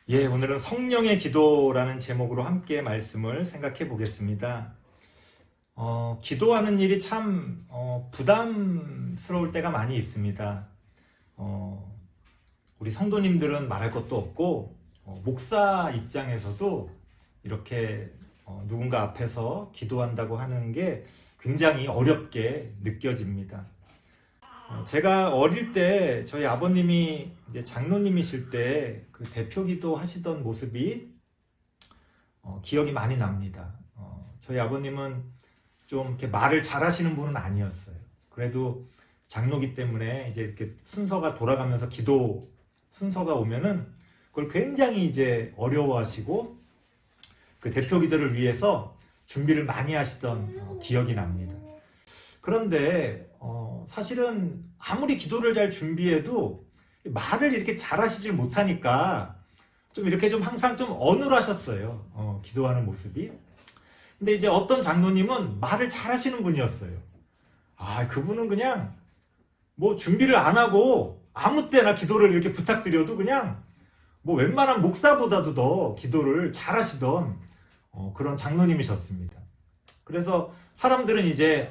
오늘은 성령의 기도라는 제목으로 함께 말씀을 생각해 보겠습니다. 기도하는 일이 참 부담스러울 때가 많이 있습니다. 우리 성도님들은 말할 것도 없고 목사 입장에서도 이렇게 누군가 앞에서 기도한다고 하는 게 굉장히 어렵게 느껴집니다. 제가 어릴 때 저희 아버님이 이제 장로님이실 때 그 대표 기도 하시던 모습이 기억이 많이 납니다. 저희 아버님은 좀 이렇게 말을 잘하시는 분은 아니었어요. 그래도 장로기 때문에 이제 이렇게 순서가 돌아가면서 기도 순서가 오면은 그걸 굉장히 이제 어려워하시고 그 대표 기도를 위해서 준비를 많이 하시던 기억이 납니다. 그런데 사실은 아무리 기도를 잘 준비해도 말을 이렇게 잘 하시질 못하니까 좀 이렇게 좀 항상 좀 어눌하셨어요. 기도하는 모습이. 근데 이제 어떤 장로님은 말을 잘 하시는 분이었어요. 그분은 그냥 뭐 준비를 안 하고 아무 때나 기도를 이렇게 부탁드려도 그냥 뭐 웬만한 목사보다도 더 기도를 잘 하시던 그런 장로님이셨습니다. 그래서 사람들은 이제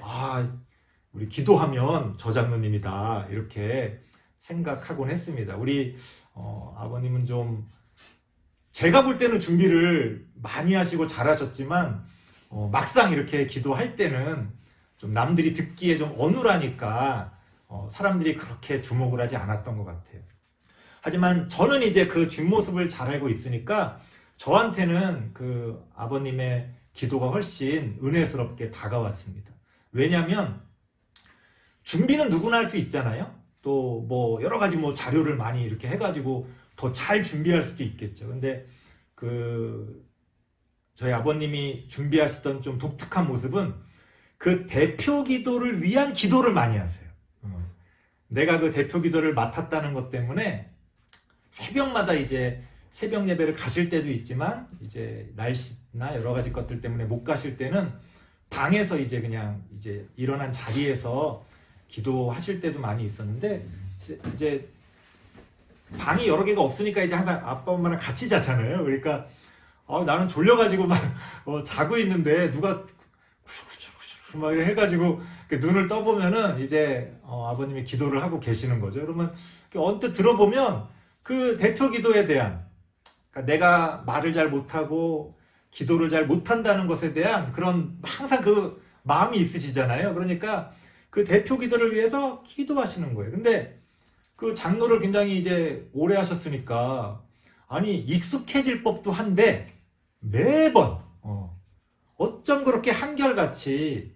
우리 기도하면 저 장로님이다 이렇게 생각하곤 했습니다. 우리 아버님은 좀 제가 볼 때는 준비를 많이 하시고 잘하셨지만 막상 이렇게 기도할 때는 좀 남들이 듣기에 좀 어눌하니까 사람들이 그렇게 주목을 하지 않았던 것 같아요. 하지만 저는 이제 그 뒷모습을 잘 알고 있으니까 저한테는 그 아버님의 기도가 훨씬 은혜스럽게 다가왔습니다. 왜냐하면 준비는 누구나 할 수 있잖아요. 또 뭐 여러 가지 뭐 자료를 많이 이렇게 해가지고 더 잘 준비할 수도 있겠죠. 근데 저희 아버님이 준비하시던 좀 독특한 모습은 그 대표 기도를 위한 기도를 많이 하세요. 내가 그 대표 기도를 맡았다는 것 때문에 새벽마다 이제 새벽 예배를 가실 때도 있지만 이제 날씨나 여러 가지 것들 때문에 못 가실 때는 방에서 이제 그냥 이제 일어난 자리에서 기도하실 때도 많이 있었는데 이제 방이 여러 개가 없으니까 이제 항상 아빠 엄마랑 같이 자잖아요. 그러니까 나는 졸려가지고 막 자고 있는데 누가 막 해가지고 눈을 떠보면은 이제 아버님이 기도를 하고 계시는 거죠. 그러면 언뜻 들어보면 그 대표 기도에 대한 그러니까 내가 말을 잘 못하고 기도를 잘 못한다는 것에 대한 그런 항상 그 마음이 있으시잖아요. 그러니까 그 대표 기도를 위해서 기도하시는 거예요. 근데 그 장로를 굉장히 이제 오래 하셨으니까 익숙해질 법도 한데 매번 어쩜 그렇게 한결같이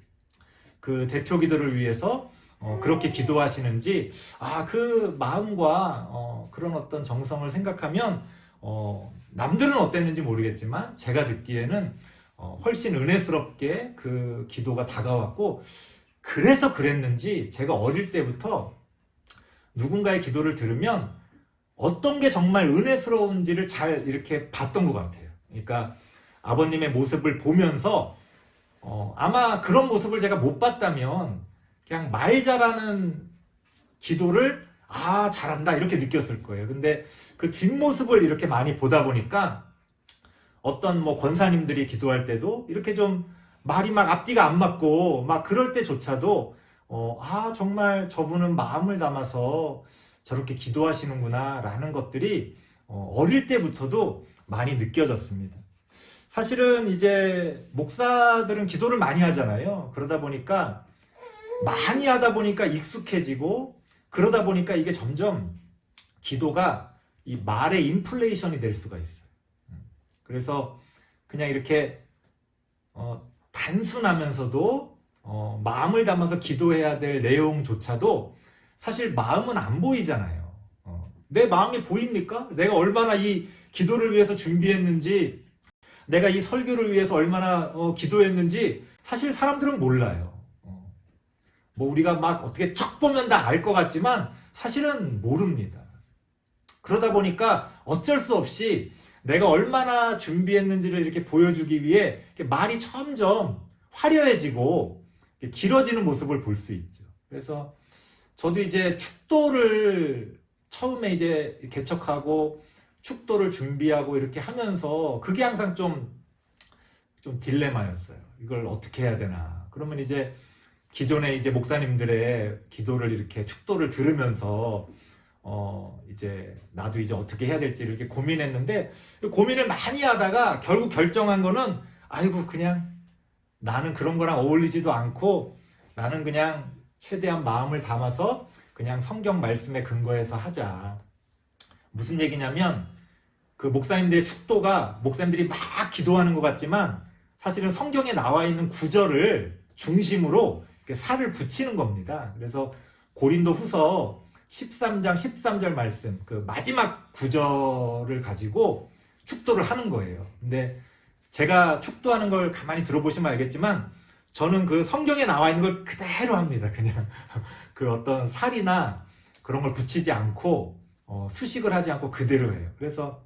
그 대표 기도를 위해서 그렇게 기도하시는지 그 마음과 그런 어떤 정성을 생각하면 남들은 어땠는지 모르겠지만 제가 듣기에는 훨씬 은혜스럽게 그 기도가 다가왔고 그래서 그랬는지 제가 어릴 때부터 누군가의 기도를 들으면 어떤 게 정말 은혜스러운지를 잘 이렇게 봤던 것 같아요. 그러니까 아버님의 모습을 보면서 아마 그런 모습을 제가 못 봤다면 그냥 말 잘하는 기도를 잘한다 이렇게 느꼈을 거예요. 근데 그 뒷모습을 이렇게 많이 보다 보니까 어떤 뭐 권사님들이 기도할 때도 이렇게 좀 말이 막 앞뒤가 안 맞고 막 그럴 때조차도 정말 저분은 마음을 담아서 저렇게 기도하시는구나 라는 것들이 어릴 때부터도 많이 느껴졌습니다. 사실은 이제 목사들은 기도를 많이 하잖아요. 그러다 보니까 많이 하다 보니까 익숙해지고 그러다 보니까 이게 점점 기도가 이 말의 인플레이션이 될 수가 있어요. 그래서 그냥 이렇게 단순하면서도 마음을 담아서 기도해야 될 내용조차도 사실 마음은 안 보이잖아요. 내 마음이 보입니까? 내가 얼마나 이 기도를 위해서 준비했는지 내가 이 설교를 위해서 얼마나 기도했는지 사실 사람들은 몰라요. 뭐 우리가 막 어떻게 척 보면 다 알 것 같지만 사실은 모릅니다. 그러다 보니까 어쩔 수 없이 내가 얼마나 준비했는지를 이렇게 보여주기 위해 말이 점점 화려해지고 길어지는 모습을 볼 수 있죠. 그래서 저도 이제 축도를 처음에 이제 개척하고 축도를 준비하고 이렇게 하면서 그게 항상 좀 딜레마였어요. 이걸 어떻게 해야 되나. 그러면 이제 기존의 이제 목사님들의 기도를 이렇게 축도를 들으면서 이제 나도 이제 어떻게 해야 될지 이렇게 고민했는데, 고민을 많이 하다가 결국 결정한 거는, 아이고 그냥 나는 그런 거랑 어울리지도 않고 나는 그냥 최대한 마음을 담아서 그냥 성경 말씀에 근거해서 하자. 무슨 얘기냐면, 그 목사님들의 축도가 목사님들이 막 기도하는 것 같지만 사실은 성경에 나와 있는 구절을 중심으로 이렇게 살을 붙이는 겁니다. 그래서 고린도 후서 13장 13절 말씀, 그 마지막 구절을 가지고 축도를 하는 거예요. 근데 제가 축도하는 걸 가만히 들어보시면 알겠지만 저는 그 성경에 나와 있는 걸 그대로 합니다. 그냥 그 어떤 살이나 그런 걸 붙이지 않고 수식을 하지 않고 그대로 해요. 그래서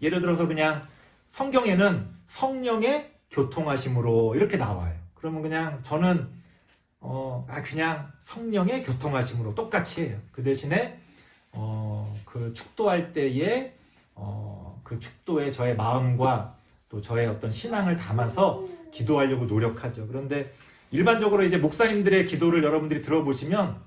예를 들어서 그냥 성경에는 성령의 교통하심으로 이렇게 나와요. 그러면 그냥 저는 그냥 성령의 교통하심으로 똑같이 해요. 그 대신에 그 축도할 때에 그 축도에 저의 마음과 또 저의 어떤 신앙을 담아서 기도하려고 노력하죠. 그런데 일반적으로 이제 목사님들의 기도를 여러분들이 들어보시면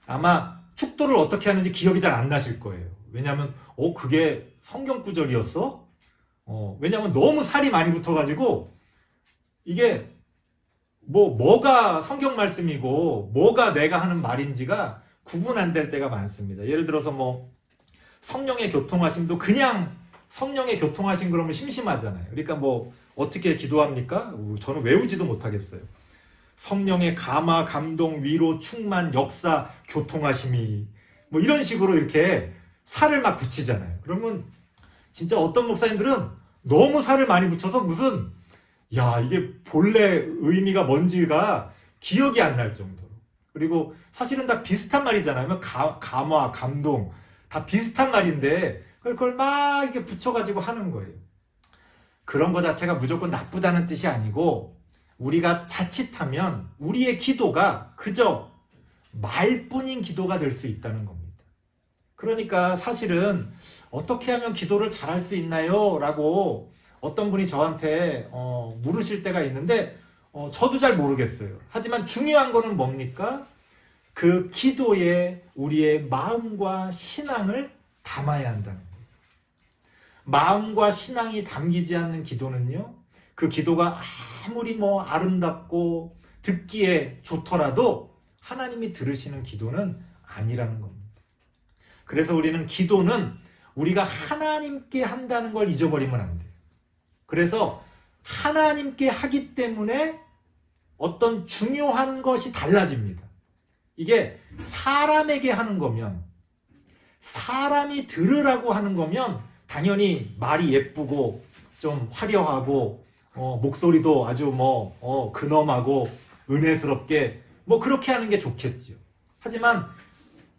아마 축도를 어떻게 하는지 기억이 잘 안 나실 거예요. 왜냐하면 그게 성경 구절이었어? 왜냐하면 너무 살이 많이 붙어가지고 이게 뭐가 성경 말씀이고 뭐가 내가 하는 말인지가 구분 안 될 때가 많습니다. 예를 들어서 뭐 성령의 교통하심도 그냥 성령의 교통하심 그러면 심심하잖아요. 그러니까 뭐 어떻게 기도합니까? 저는 외우지도 못하겠어요. 성령의 감화, 감동, 위로, 충만, 역사, 교통하심이 뭐 이런 식으로 이렇게 살을 막 붙이잖아요. 그러면 진짜 어떤 목사님들은 너무 살을 많이 붙여서 무슨 이게 본래 의미가 뭔지가 기억이 안 날 정도로. 그리고 사실은 다 비슷한 말이잖아요. 감화, 감동 다 비슷한 말인데 그걸 막 이렇게 붙여가지고 하는 거예요. 그런 거 자체가 무조건 나쁘다는 뜻이 아니고 우리가 자칫하면 우리의 기도가 그저 말뿐인 기도가 될 수 있다는 겁니다. 그러니까 사실은 어떻게 하면 기도를 잘할 수 있나요? 라고 어떤 분이 저한테 물으실 때가 있는데 저도 잘 모르겠어요. 하지만 중요한 거는 뭡니까? 그 기도에 우리의 마음과 신앙을 담아야 한다는 거예요. 마음과 신앙이 담기지 않는 기도는요, 그 기도가 아무리 아름답고 듣기에 좋더라도 하나님이 들으시는 기도는 아니라는 겁니다. 그래서 우리는 기도는 우리가 하나님께 한다는 걸 잊어버리면 안 돼요. 그래서 하나님께 하기 때문에 어떤 중요한 것이 달라집니다. 이게 사람에게 하는 거면, 사람이 들으라고 하는 거면 당연히 말이 예쁘고 좀 화려하고 목소리도 아주 근엄하고 은혜스럽게 그렇게 하는 게 좋겠죠. 하지만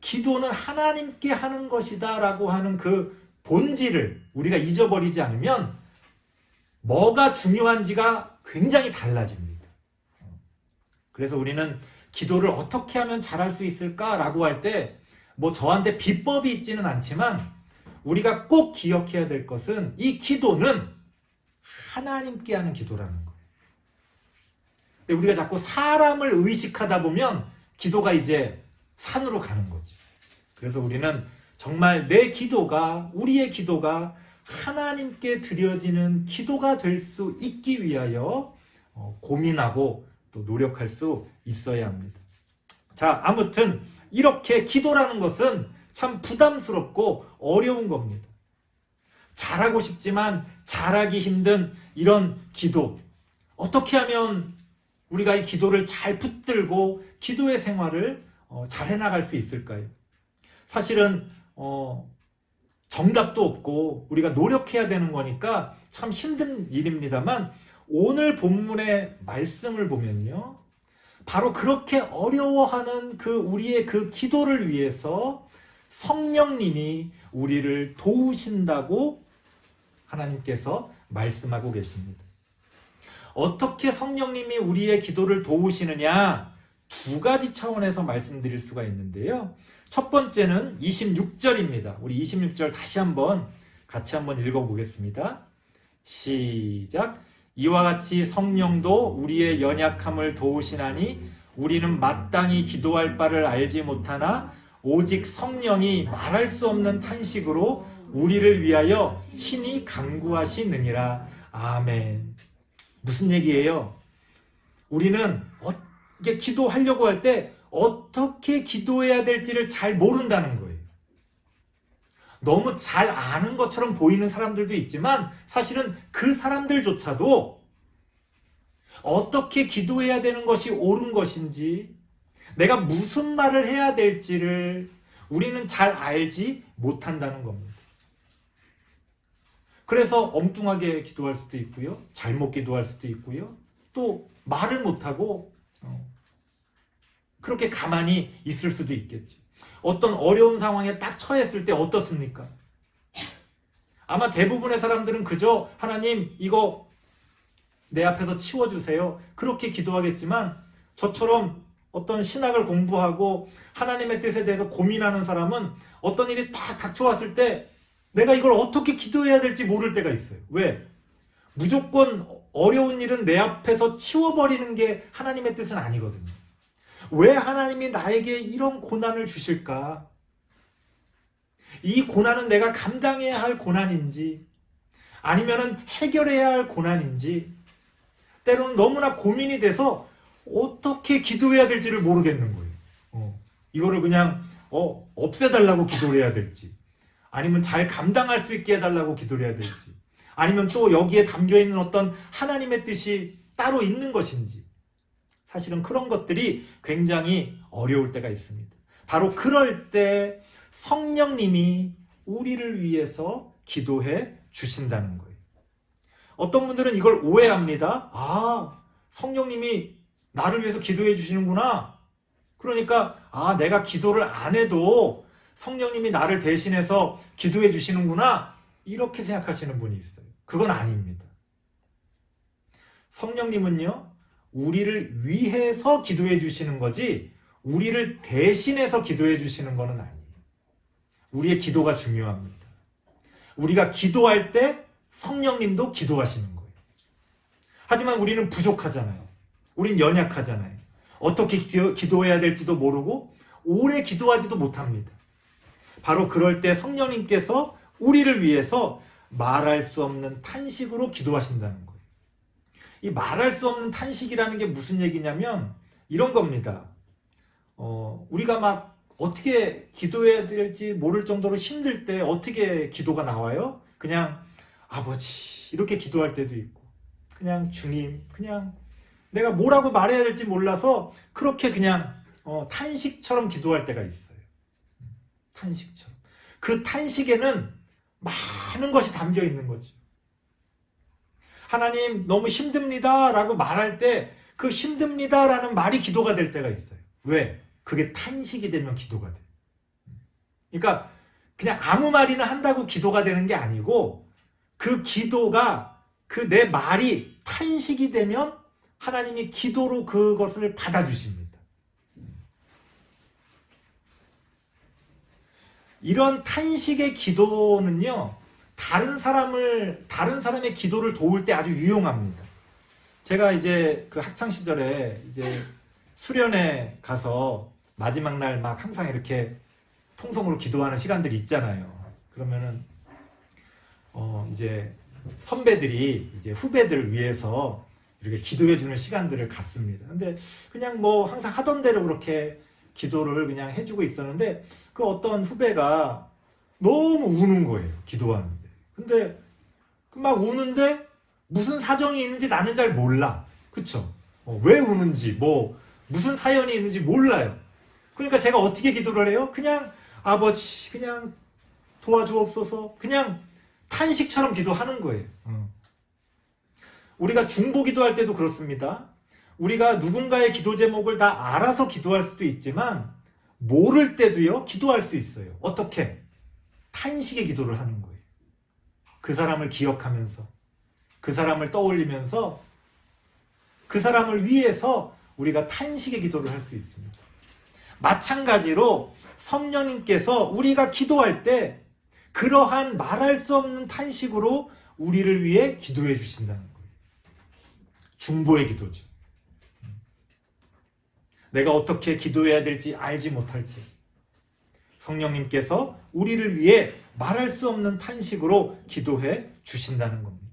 기도는 하나님께 하는 것이다 라고 하는 그 본질을 우리가 잊어버리지 않으면 뭐가 중요한지가 굉장히 달라집니다. 그래서 우리는 기도를 어떻게 하면 잘할 수 있을까라고 할 때 저한테 비법이 있지는 않지만 우리가 꼭 기억해야 될 것은 이 기도는 하나님께 하는 기도라는 거예요. 근데 우리가 자꾸 사람을 의식하다 보면 기도가 이제 산으로 가는 거지. 그래서 우리는 정말 내 기도가, 우리의 기도가 하나님께 드려지는 기도가 될 수 있기 위하여 고민하고 또 노력할 수 있어야 합니다. 자, 아무튼 이렇게 기도라는 것은 참 부담스럽고 어려운 겁니다. 잘하고 싶지만 잘하기 힘든 이런 기도, 어떻게 하면 우리가 이 기도를 잘 붙들고 기도의 생활을 잘 해나갈 수 있을까요? 사실은 정답도 없고 우리가 노력해야 되는 거니까 참 힘든 일입니다만, 오늘 본문의 말씀을 보면요, 바로 그렇게 어려워하는 우리의 그 기도를 위해서 성령님이 우리를 도우신다고 하나님께서 말씀하고 계십니다. 어떻게 성령님이 우리의 기도를 도우시느냐, 두 가지 차원에서 말씀드릴 수가 있는데요. 첫 번째는 26절입니다. 우리 26절 다시 한번 같이 한번 읽어보겠습니다. 시작. 이와 같이 성령도 우리의 연약함을 도우시나니 우리는 마땅히 기도할 바를 알지 못하나 오직 성령이 말할 수 없는 탄식으로 우리를 위하여 친히 간구하시느니라. 아멘. 무슨 얘기예요? 우리는 이게 기도하려고 할 때 어떻게 기도해야 될지를 잘 모른다는 거예요. 너무 잘 아는 것처럼 보이는 사람들도 있지만 사실은 그 사람들조차도 어떻게 기도해야 되는 것이 옳은 것인지, 내가 무슨 말을 해야 될지를 우리는 잘 알지 못한다는 겁니다. 그래서 엉뚱하게 기도할 수도 있고요, 잘못 기도할 수도 있고요, 또 말을 못하고 그렇게 가만히 있을 수도 있겠죠. 어떤 어려운 상황에 딱 처했을 때 어떻습니까? 아마 대부분의 사람들은 그저 하나님 이거 내 앞에서 치워주세요, 그렇게 기도하겠지만, 저처럼 어떤 신학을 공부하고 하나님의 뜻에 대해서 고민하는 사람은 어떤 일이 딱 닥쳐왔을 때 내가 이걸 어떻게 기도해야 될지 모를 때가 있어요. 왜? 무조건 어려운 일은 내 앞에서 치워버리는 게 하나님의 뜻은 아니거든요. 왜 하나님이 나에게 이런 고난을 주실까? 이 고난은 내가 감당해야 할 고난인지 아니면은 해결해야 할 고난인지, 때로는 너무나 고민이 돼서 어떻게 기도해야 될지를 모르겠는 거예요. 이거를 그냥 없애달라고 기도를 해야 될지, 아니면 잘 감당할 수 있게 해달라고 기도를 해야 될지, 아니면 또 여기에 담겨있는 어떤 하나님의 뜻이 따로 있는 것인지, 사실은 그런 것들이 굉장히 어려울 때가 있습니다. 바로 그럴 때 성령님이 우리를 위해서 기도해 주신다는 거예요. 어떤 분들은 이걸 오해합니다. 아, 성령님이 나를 위해서 기도해 주시는구나. 그러니까 내가 기도를 안 해도 성령님이 나를 대신해서 기도해 주시는구나, 이렇게 생각하시는 분이 있어요. 그건 아닙니다. 성령님은요, 우리를 위해서 기도해 주시는 거지 우리를 대신해서 기도해 주시는 거는 아니에요. 우리의 기도가 중요합니다. 우리가 기도할 때 성령님도 기도하시는 거예요. 하지만 우리는 부족하잖아요. 우린 연약하잖아요. 어떻게 기도해야 될지도 모르고 오래 기도하지도 못합니다. 바로 그럴 때 성령님께서 우리를 위해서 말할 수 없는 탄식으로 기도하신다는 거예요. 이 말할 수 없는 탄식이라는 게 무슨 얘기냐면 이런 겁니다. 우리가 막 어떻게 기도해야 될지 모를 정도로 힘들 때 어떻게 기도가 나와요? 그냥 아버지 이렇게 기도할 때도 있고, 그냥 주님, 그냥 내가 뭐라고 말해야 될지 몰라서 그렇게 그냥 탄식처럼 기도할 때가 있어요. 탄식처럼. 그 탄식에는 많은 것이 담겨 있는 거죠. 하나님 너무 힘듭니다 라고 말할 때 그 힘듭니다 라는 말이 기도가 될 때가 있어요. 왜? 그게 탄식이 되면 기도가 돼요. 그러니까 그냥 아무 말이나 한다고 기도가 되는 게 아니고, 그 기도가, 그 내 말이 탄식이 되면 하나님이 기도로 그것을 받아주십니다. 이런 탄식의 기도는요, 다른 사람의 기도를 도울 때 아주 유용합니다. 제가 이제 그 학창 시절에 이제 수련회 가서 마지막 날 막 항상 이렇게 통성으로 기도하는 시간들이 있잖아요. 그러면은 이제 선배들이 이제 후배들을 위해서 이렇게 기도해주는 시간들을 갖습니다. 근데 그냥 뭐 항상 하던 대로 그렇게 기도를 그냥 해주고 있었는데, 그 어떤 후배가 너무 우는 거예요, 기도하는데. 근데 막 우는데 무슨 사정이 있는지 나는 잘 몰라. 그쵸? 왜 우는지, 무슨 사연이 있는지 몰라요. 그러니까 제가 어떻게 기도를 해요? 그냥 아버지 그냥 도와주옵소서, 그냥 탄식처럼 기도하는 거예요. 우리가 중보 기도할 때도 그렇습니다. 우리가 누군가의 기도 제목을 다 알아서 기도할 수도 있지만 모를 때도요 기도할 수 있어요. 어떻게? 탄식의 기도를 하는 거예요. 그 사람을 기억하면서, 그 사람을 떠올리면서, 그 사람을 위해서 우리가 탄식의 기도를 할 수 있습니다. 마찬가지로 성령님께서 우리가 기도할 때 그러한 말할 수 없는 탄식으로 우리를 위해 기도해 주신다는 거예요. 중보의 기도죠. 내가 어떻게 기도해야 될지 알지 못할 때 성령님께서 우리를 위해 말할 수 없는 탄식으로 기도해 주신다는 겁니다.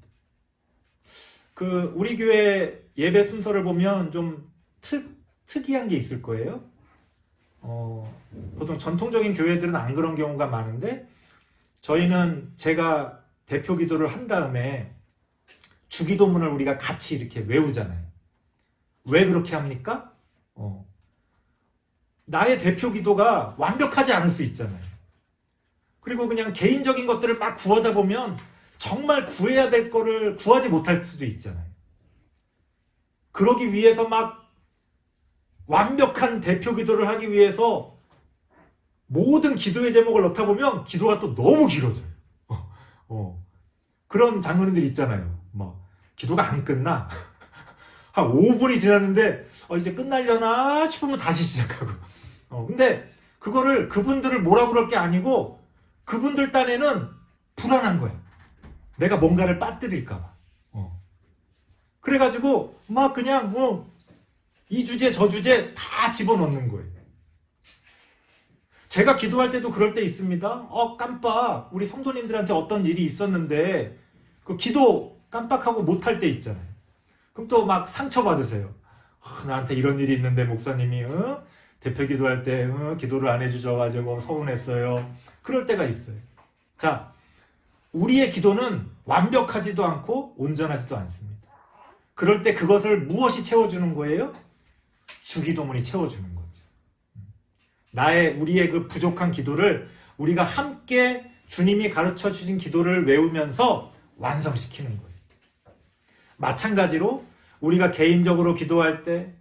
우리 교회 예배 순서를 보면 좀 특이한 게 있을 거예요. 보통 전통적인 교회들은 안 그런 경우가 많은데 저희는 제가 대표 기도를 한 다음에 주기도문을 우리가 같이 이렇게 외우잖아요. 왜 그렇게 합니까? 나의 대표 기도가 완벽하지 않을 수 있잖아요. 그리고 그냥 개인적인 것들을 막 구하다 보면 정말 구해야 될 거를 구하지 못할 수도 있잖아요. 그러기 위해서 막 완벽한 대표 기도를 하기 위해서 모든 기도의 제목을 넣다 보면 기도가 또 너무 길어져요. 그런 장로님들 있잖아요. 기도가 안 끝나. 한 5분이 지났는데 이제 끝나려나 싶으면 다시 시작하고. 근데 그분들을 뭐라 그럴 게 아니고 그분들 딴에는 불안한 거야. 내가 뭔가를 빠뜨릴까 봐. 그래가지고 막 그냥 이 주제 저 주제 다 집어넣는 거예요. 제가 기도할 때도 그럴 때 있습니다. 깜빡 우리 성도님들한테 어떤 일이 있었는데 그 기도 깜빡하고 못할 때 있잖아요. 그럼 또 막 상처받으세요. 나한테 이런 일이 있는데 목사님이 대표 기도할 때 기도를 안 해주셔가지고 서운했어요. 그럴 때가 있어요. 자, 우리의 기도는 완벽하지도 않고 온전하지도 않습니다. 그럴 때 그것을 무엇이 채워주는 거예요? 주기도문이 채워주는 거죠. 우리의 그 부족한 기도를 우리가 함께 주님이 가르쳐 주신 기도를 외우면서 완성시키는 거예요. 마찬가지로 우리가 개인적으로 기도할 때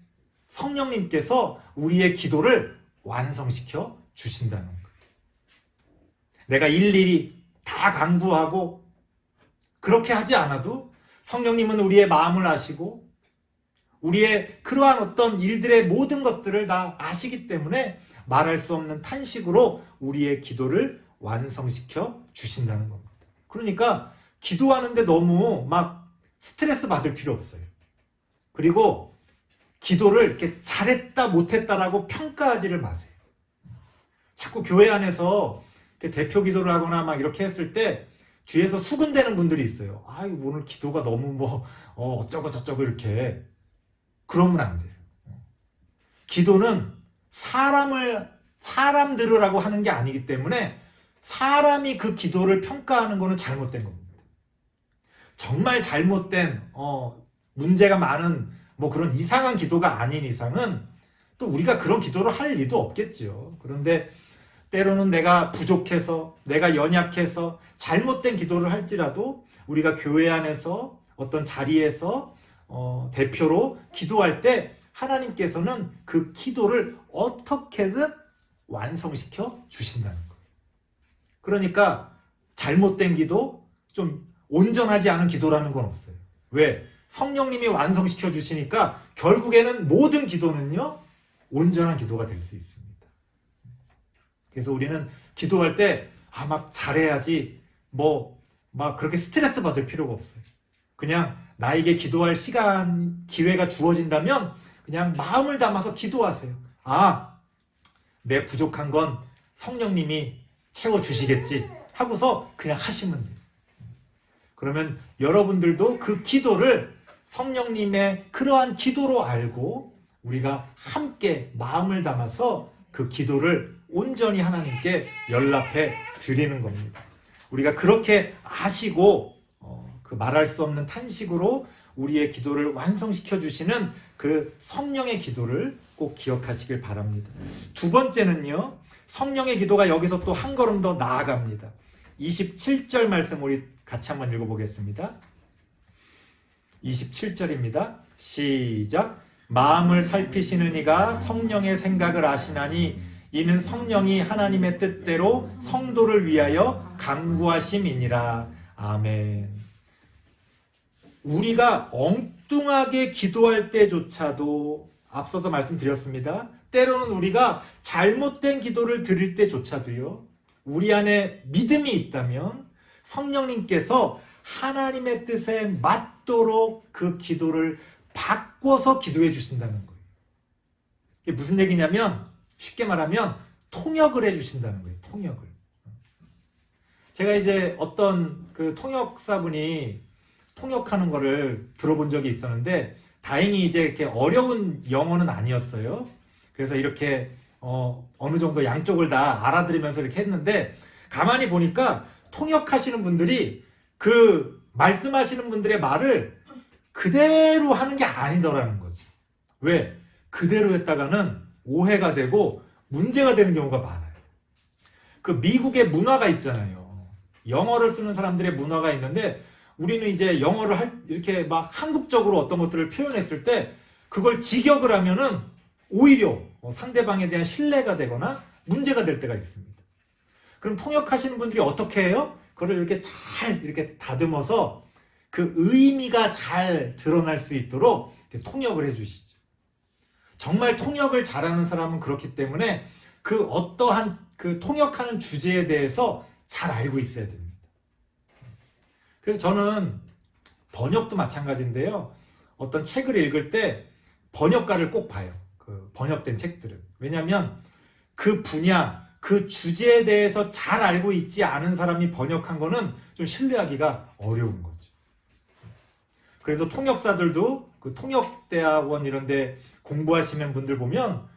성령님께서 우리의 기도를 완성시켜 주신다는 거예요. 내가 일일이 다 간구하고 그렇게 하지 않아도 성령님은 우리의 마음을 아시고 우리의 그러한 어떤 일들의 모든 것들을 다 아시기 때문에 말할 수 없는 탄식으로 우리의 기도를 완성시켜 주신다는 겁니다. 그러니까 기도하는데 너무 막 스트레스 받을 필요 없어요. 그리고 기도를 이렇게 잘했다 못했다라고 평가하지를 마세요. 자꾸 교회 안에서 대표 기도를 하거나 막 이렇게 했을 때 뒤에서 수근대는 분들이 있어요. 오늘 기도가 너무 어쩌고 저쩌고 이렇게. 그러면 안 돼요. 기도는 사람 들으라고 하는 게 아니기 때문에 사람이 그 기도를 평가하는 거는 잘못된 겁니다. 정말 잘못된 문제가 많은 그런 이상한 기도가 아닌 이상은 또 우리가 그런 기도를 할 리도 없겠죠. 그런데 때로는 내가 부족해서 내가 연약해서 잘못된 기도를 할지라도 우리가 교회 안에서 어떤 자리에서 대표로 기도할 때 하나님께서는 그 기도를 어떻게든 완성시켜 주신다는 거예요. 그러니까 잘못된 기도, 좀 온전하지 않은 기도라는 건 없어요. 왜? 성령님이 완성시켜 주시니까 결국에는 모든 기도는요 온전한 기도가 될 수 있습니다. 그래서 우리는 기도할 때 막 잘해야지 막 그렇게 스트레스 받을 필요가 없어요. 그냥 나에게 기도할 시간, 기회가 주어진다면 그냥 마음을 담아서 기도하세요. 내 부족한 건 성령님이 채워주시겠지 하고서 그냥 하시면 돼요. 그러면 여러분들도 그 기도를 성령님의 그러한 기도로 알고 우리가 함께 마음을 담아서 그 기도를 온전히 하나님께 연락해 드리는 겁니다. 우리가 그렇게 아시고 그 말할 수 없는 탄식으로 우리의 기도를 완성시켜 주시는 그 성령의 기도를 꼭 기억하시길 바랍니다. 두 번째는요, 성령의 기도가 여기서 또 한 걸음 더 나아갑니다. 27절 말씀 우리 같이 한번 읽어보겠습니다. 27절입니다. 시작. 마음을 살피시는 이가 성령의 생각을 아시나니 이는 성령이 하나님의 뜻대로 성도를 위하여 간구하심이니라. 아멘. 우리가 엉뚱하게 기도할 때조차도 앞서서 말씀드렸습니다. 때로는 우리가 잘못된 기도를 드릴 때조차도요, 우리 안에 믿음이 있다면 성령님께서 하나님의 뜻에 맞도록 그 기도를 바꿔서 기도해 주신다는 거예요. 이게 무슨 얘기냐면 쉽게 말하면 통역을 해 주신다는 거예요. 통역을. 제가 이제 어떤 그 통역사분이 통역하는 거를 들어본 적이 있었는데 다행히 이제 이렇게 어려운 영어는 아니었어요. 그래서 이렇게 어느 정도 양쪽을 다 알아들으면서 이렇게 했는데 가만히 보니까 통역하시는 분들이 그 말씀하시는 분들의 말을 그대로 하는 게 아니더라는 거지. 왜? 그대로 했다가는 오해가 되고 문제가 되는 경우가 많아요. 그 미국의 문화가 있잖아요. 영어를 쓰는 사람들의 문화가 있는데 우리는 이제 영어를 이렇게 막 한국적으로 어떤 것들을 표현했을 때 그걸 직역을 하면은 오히려 상대방에 대한 신뢰가 되거나 문제가 될 때가 있습니다. 그럼 통역하시는 분들이 어떻게 해요? 그걸 이렇게 잘 이렇게 다듬어서 그 의미가 잘 드러날 수 있도록 통역을 해주시죠. 정말 통역을 잘하는 사람은 그렇기 때문에 그 어떠한 그 통역하는 주제에 대해서 잘 알고 있어야 됩니다. 그래서 저는 번역도 마찬가지인데요. 어떤 책을 읽을 때 번역가를 꼭 봐요. 그 번역된 책들은. 왜냐하면 그 분야, 그 주제에 대해서 잘 알고 있지 않은 사람이 번역한 거는 좀 신뢰하기가 어려운 거죠. 그래서 통역사들도 그 통역대학원 이런 데 공부하시는 분들 보면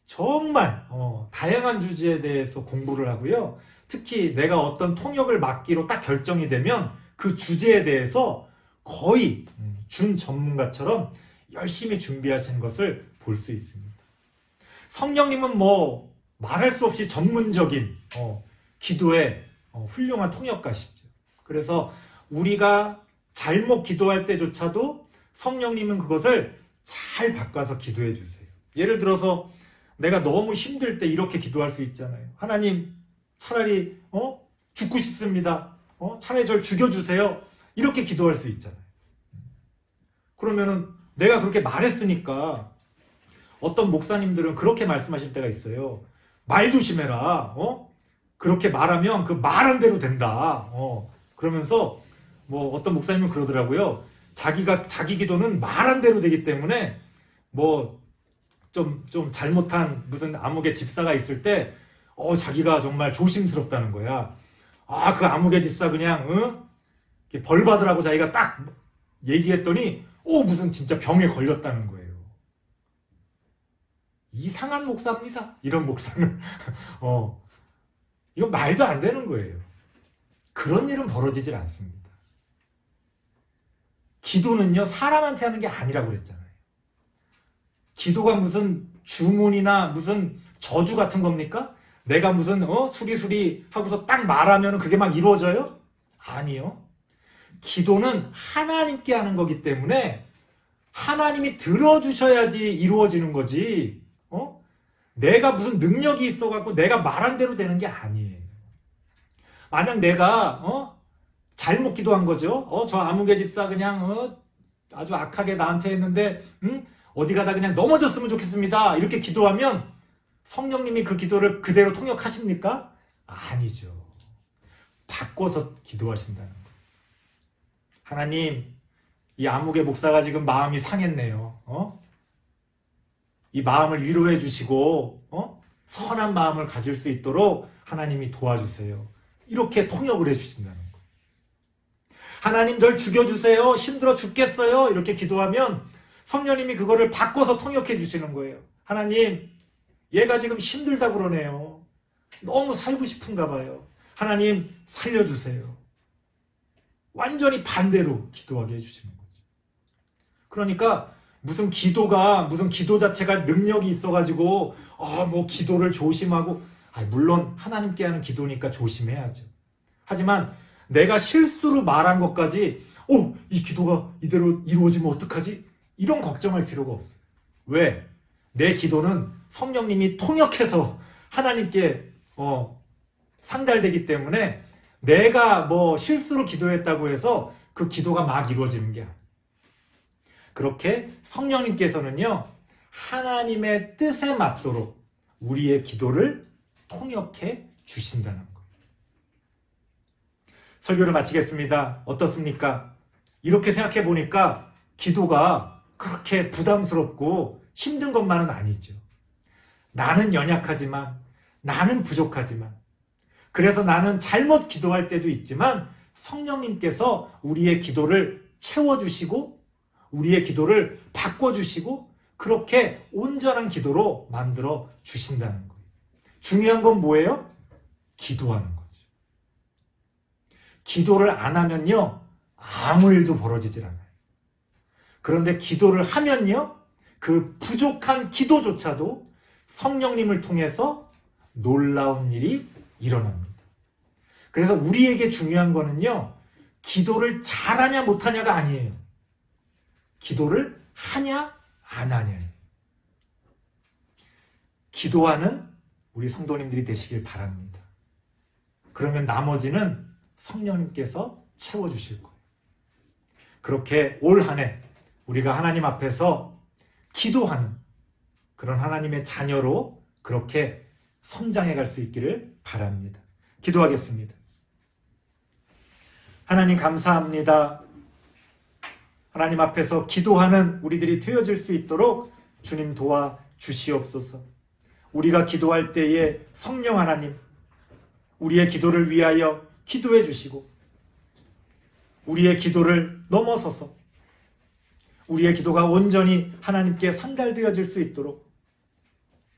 정말 다양한 주제에 대해서 공부를 하고요. 특히 내가 어떤 통역을 맡기로 딱 결정이 되면 그 주제에 대해서 거의 준 전문가처럼 열심히 준비하시는 것을 볼 수 있습니다. 성령님은 뭐 말할 수 없이 전문적인 기도의 훌륭한 통역가시죠. 그래서 우리가 잘못 기도할 때조차도 성령님은 그것을 잘 바꿔서 기도해 주세요. 예를 들어서 내가 너무 힘들 때 이렇게 기도할 수 있잖아요. 하나님 차라리 죽고 싶습니다. 차라리 저를 죽여주세요. 이렇게 기도할 수 있잖아요. 그러면은 내가 그렇게 말했으니까 어떤 목사님들은 그렇게 말씀하실 때가 있어요. 말 조심해라. 그렇게 말하면 그 말한 대로 된다. 그러면서 뭐 어떤 목사님은 그러더라고요. 자기 기도는 말한 대로 되기 때문에 뭐 좀 잘못한 무슨 암흑의 집사가 있을 때 자기가 정말 조심스럽다는 거야. 그 암흑의 집사 그냥 벌 받으라고 자기가 딱 얘기했더니 무슨 진짜 병에 걸렸다는 거예요. 이상한 목사입니다. 이런 목사는 이건 말도 안 되는 거예요. 그런 일은 벌어지질 않습니다. 기도는요 사람한테 하는 게 아니라고 그랬잖아요. 기도가 무슨 주문이나 무슨 저주 같은 겁니까? 내가 무슨 수리수리 하고서 딱 말하면 그게 막 이루어져요? 아니요. 기도는 하나님께 하는 거기 때문에 하나님이 들어주셔야지 이루어지는 거지. 내가 무슨 능력이 있어갖고 내가 말한 대로 되는 게 아니에요. 만약 내가 잘못 기도한 거죠. 저 암흑의 집사 그냥 아주 악하게 나한테 했는데 어디 가다 그냥 넘어졌으면 좋겠습니다. 이렇게 기도하면 성령님이 그 기도를 그대로 통역하십니까? 아니죠. 바꿔서 기도하신다는 거예요. 하나님, 이 암흑의 목사가 지금 마음이 상했네요. 이 마음을 위로해 주시고 선한 마음을 가질 수 있도록 하나님이 도와주세요. 이렇게 통역을 해 주신다는 거예요. 하나님 절 죽여주세요. 힘들어 죽겠어요. 이렇게 기도하면 성령님이 그거를 바꿔서 통역해 주시는 거예요. 하나님, 얘가 지금 힘들다 그러네요. 너무 살고 싶은가 봐요. 하나님 살려주세요. 완전히 반대로 기도하게 해주시는 거죠. 그러니까 무슨 기도 자체가 능력이 있어가지고 뭐 기도를 조심하고 물론 하나님께 하는 기도니까 조심해야죠. 하지만 내가 실수로 말한 것까지 이 기도가 이대로 이루어지면 어떡하지? 이런 걱정할 필요가 없어요. 왜? 내 기도는 성령님이 통역해서 하나님께 상달되기 때문에 내가 뭐 실수로 기도했다고 해서 그 기도가 막 이루어지는 게 아니에요. 그렇게 성령님께서는요 하나님의 뜻에 맞도록 우리의 기도를 통역해 주신다는 거예요. 설교를 마치겠습니다. 어떻습니까? 이렇게 생각해 보니까 기도가 그렇게 부담스럽고 힘든 것만은 아니죠. 나는 연약하지만, 나는 부족하지만, 그래서 나는 잘못 기도할 때도 있지만 성령님께서 우리의 기도를 채워주시고 우리의 기도를 바꿔주시고 그렇게 온전한 기도로 만들어 주신다는 거예요. 중요한 건 뭐예요? 기도하는 거죠. 기도를 안 하면요, 아무 일도 벌어지질 않아요. 그런데 기도를 하면요, 그 부족한 기도조차도 성령님을 통해서 놀라운 일이 일어납니다. 그래서 우리에게 중요한 거는요, 기도를 잘하냐 못하냐가 아니에요. 기도를 하냐 안 하냐예요. 기도하는 우리 성도님들이 되시길 바랍니다. 그러면 나머지는 성령님께서 채워주실 거예요. 그렇게 올 한 해 우리가 하나님 앞에서 기도하는 그런 하나님의 자녀로 그렇게 성장해 갈 수 있기를 바랍니다. 기도하겠습니다. 하나님 감사합니다. 하나님 앞에서 기도하는 우리들이 되어질 수 있도록 주님 도와 주시옵소서. 우리가 기도할 때에 성령 하나님, 우리의 기도를 위하여 기도해 주시고 우리의 기도를 넘어서서 우리의 기도가 온전히 하나님께 상달되어질 수 있도록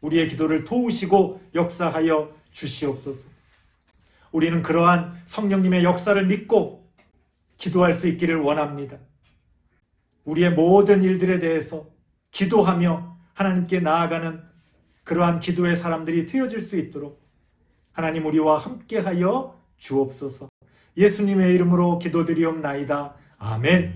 우리의 기도를 도우시고 역사하여 주시옵소서. 우리는 그러한 성령님의 역사를 믿고 기도할 수 있기를 원합니다. 우리의 모든 일들에 대해서 기도하며 하나님께 나아가는 그러한 기도의 사람들이 되어질 수 있도록 하나님 우리와 함께하여 주옵소서. 예수님의 이름으로 기도드리옵나이다. 아멘.